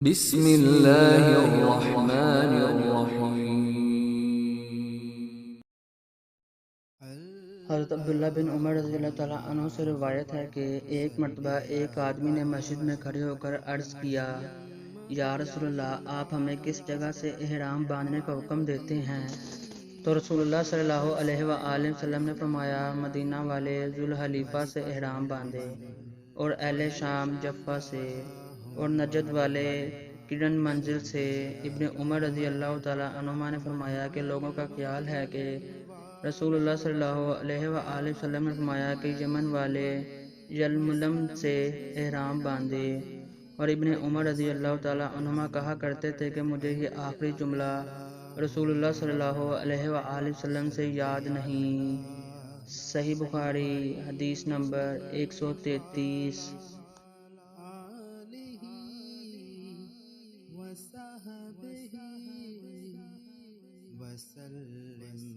بسم اللہ الرحمن الرحیم۔ حضرت عبداللہ بن عمر رضی اللہ تعالیٰ عنہ سے روایت ہے کہ ایک مرتبہ ایک آدمی نے مسجد میں کھڑے ہو کر عرض کیا، یا رسول اللہ، آپ ہمیں کس جگہ سے احرام باندھنے کا حکم دیتے ہیں؟ تو رسول اللہ صلی اللہ علیہ وآلہ وسلم نے فرمایا، مدینہ والے ذوالحلیفہ سے احرام باندھے، اور اہل شام جفہ سے، اور نجد والے کرن منزل سے۔ ابن عمر رضی اللہ تعالیٰ عنہما نے فرمایا کہ لوگوں کا خیال ہے کہ رسول اللہ صلی اللہ علیہ وآلہ وسلم نے فرمایا کہ یمن والے یلملم سے احرام باندھے، اور ابن عمر رضی اللہ تعالیٰ عنہما کہا کرتے تھے کہ مجھے یہ آخری جملہ رسول اللہ صلی اللہ علیہ وآلہ وسلم سے یاد نہیں۔ صحیح بخاری حدیث نمبر 133۔ وصحبہ وسلم۔